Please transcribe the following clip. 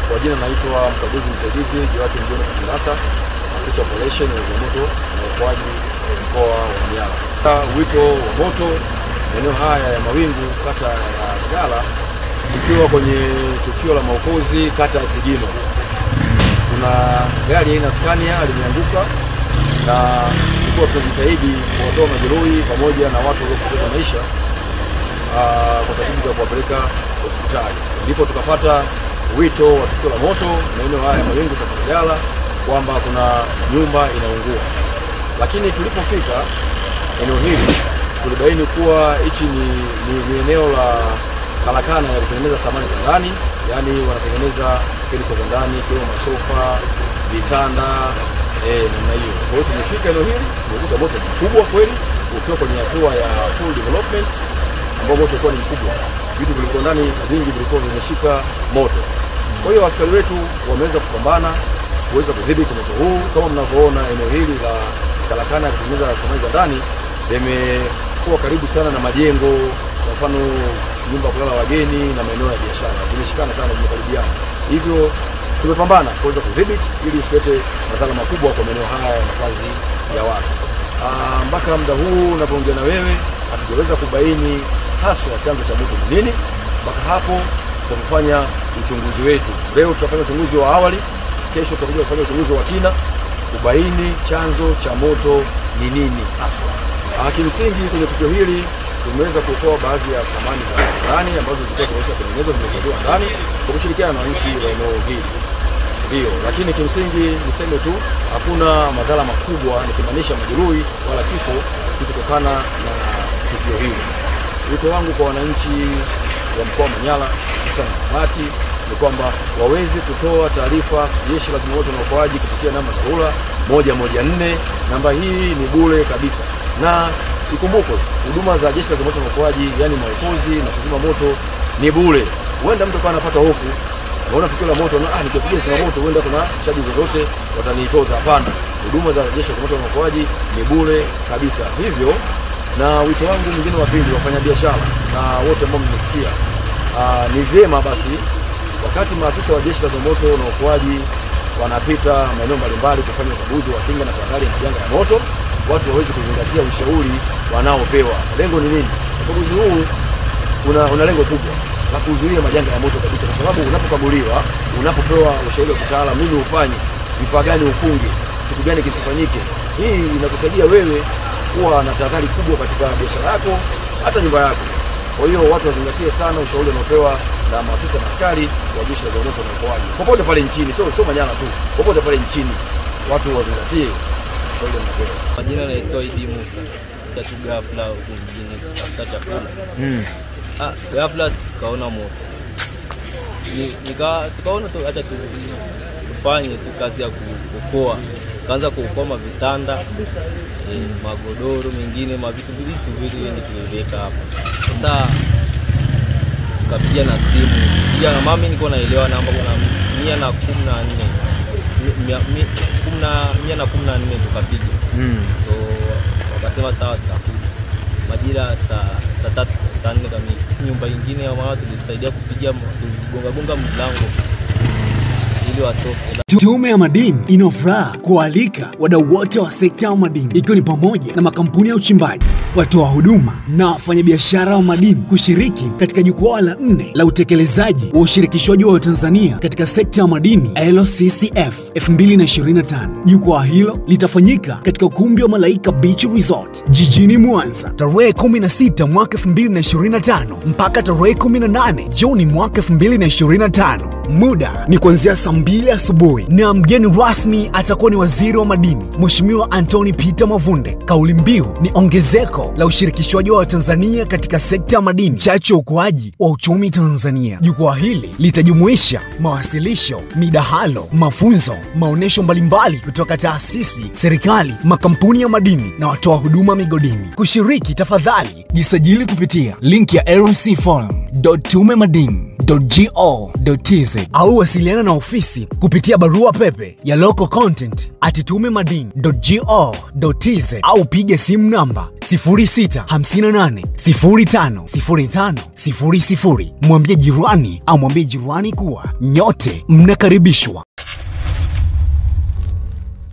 Kwa jina naitwa mkaguzi msaidizi Joakim John Kindasa, afisa operation ya zimamoto na uokoaji mkoa wa Manyara. Wito wa moto maeneo haya ya Mawingu, kata ya Ngala, tukiwa kwenye tukio la maokozi kata ya Sigino. Kuna gari aina Scania limeanguka na tulikuwa tunajitahidi kuwatoa majeruhi pamoja na watu waliopoteza maisha kwa taratibu za kuwapeleka hospitali. Ndipo tukapata wito wa tukio la moto maeneo haya ya Mawingu kata ya Ngala kwamba kuna nyumba inaungua. Lakini tulipofika eneo hili tulibaini kuwa hichi ni eneo la karakana ya kutengeneza samani za ndani, yani wanatengeneza furniture za ndani kama masofa, vitanda namna hiyo. Kwa hiyo tumefika eneo hili, tumekuta moto mkubwa kweli ukiwa kwenye hatua ya full development, ambao moto ulikuwa ni mkubwa. Vitu vilikuwa ndani vingi vilikuwa vimeshika moto. Kwa hiyo askari wetu wameweza kupambana kuweza kudhibiti moto huu. Kama mnavyoona, eneo hili la karakana ya kutengeneza samani za ndani limekuwa karibu sana na majengo, kwa mfano nyumba kulala wageni na maeneo ya biashara. Tumeshikana sana, tumekaribiana. Hivyo tumepambana kuweza kudhibiti ili usilete madhara makubwa kwa maeneo haya ya makazi ya watu. Mpaka muda huu unapoongea na wewe hatujaweza kubaini haswa chanzo cha moto ni nini. Mpaka hapo tutafanya uchunguzi wetu. Leo tutafanya uchunguzi wa awali, kesho tutakuja kufanya uchunguzi wa kina kubaini chanzo cha moto ni nini haswa. Kimsingi kwenye tukio hili tumeweza kutoa baadhi ya samani za ndani ambazo zilikuwa zimeshatengenezwa zimehifadhiwa ndani kwa kushirikiana na wananchi wa eneo hili. Ndio, lakini kimsingi niseme tu hakuna madhara makubwa, nikimaanisha majeruhi wala kifo kutokana na tukio hili. Wito wangu kwa wananchi wa mkoa wa Manyara hususan Babati ni kwamba waweze kutoa taarifa Jeshi la Zimamoto na Uokoaji kupitia namba dharura 114. Namba hii ni bure kabisa. Na ikumbukwe huduma za Jeshi la Zimamoto na Uokoaji, yani maokozi na kuzima moto, ni bure. Huenda mtu kana anapata hofu, anaona tukio la moto na nikipiga zimamoto huenda kuna chaji zozote watanitoza. Hapana, huduma za Jeshi la Zimamoto na Uokoaji ni bure kabisa. Hivyo na wito wangu mwingine wa pili, wafanya biashara na wote ambao mnisikia, ni vyema basi wakati maafisa wa Jeshi la Zimamoto na Uokoaji wanapita maeneo mbalimbali kufanya ukaguzi wa kinga na tahadhari ya majanga ya moto, watu waweze kuzingatia ushauri wanaopewa. Lengo ni nini? Ukaguzi huu una lengo kubwa la kuzuia majanga ya moto kabisa, kwa sababu unapokaguliwa, unapopewa ushauri wa kitaalamu nini ufanye, vifaa gani ufunge, kitu gani kisifanyike, hii inakusaidia wewe kuwa na tahadhari kubwa katika biashara yako, hata nyumba yako. Kwa hiyo watu wazingatie sana ushauri unaopewa na maafisa na askari wa Jeshi la Zimamoto na Uokoaji popote pale nchini, sio Manyara tu, popote pale nchini watu wazingatie ushauri unaopewa. Majina naitwa Idi Musa, tatu ghafla huko mjini kutafuta chakula. Ghafla tukaona moto. Tukaona tu acha tufanye tu kazi ya kuokoa. Kaanza kuokoa vitanda, magodoro mengine, mavitu vingi tuliweka hapa. Sasa tukapiga na simu. Piga na mami, niko naelewa namba kuna 114. 114 tukapiga. So wakasema sawa tutakuja. Majira saa 3 saa 4 kamili. Nyumba nyingine ya watu tulisaidia kupiga gonga mlango ili watoke. Tume ya Madini inafuraha kualika wadau wote wa sekta ya madini, ikiwa ni pamoja na makampuni ya uchimbaji, watoa huduma na wafanyabiashara wa madini kushiriki katika jukwaa la 4 la utekelezaji wa ushirikishwaji wa Tanzania katika sekta ya madini LCCF 2025. Jukwaa hilo litafanyika katika ukumbi wa Malaika Beach Resort jijini Mwanza tarehe 16 mwaka 2025 mpaka tarehe 18 Juni mwaka 2025. Muda ni kuanzia saa 2 asubuhi na mgeni rasmi atakuwa ni Waziri wa Madini Mheshimiwa Anthony Peter Mavunde. Kauli mbiu ni ongezeko la ushirikishwaji wa Tanzania katika sekta ya madini, chachu ya ukuaji wa uchumi Tanzania. Jukwaa hili litajumuisha mawasilisho, midahalo, mafunzo, maonesho mbalimbali kutoka taasisi, serikali, makampuni ya madini na watoa huduma migodini. Kushiriki, tafadhali jisajili kupitia link ya rcforum.tumemadini.go.tz au wasiliana na ofisi kupitia barua pepe ya local content @tumemadini.go.tz au piga simu namba 0658050500. Mwambie jirani au mwambie jirani kuwa nyote mnakaribishwa.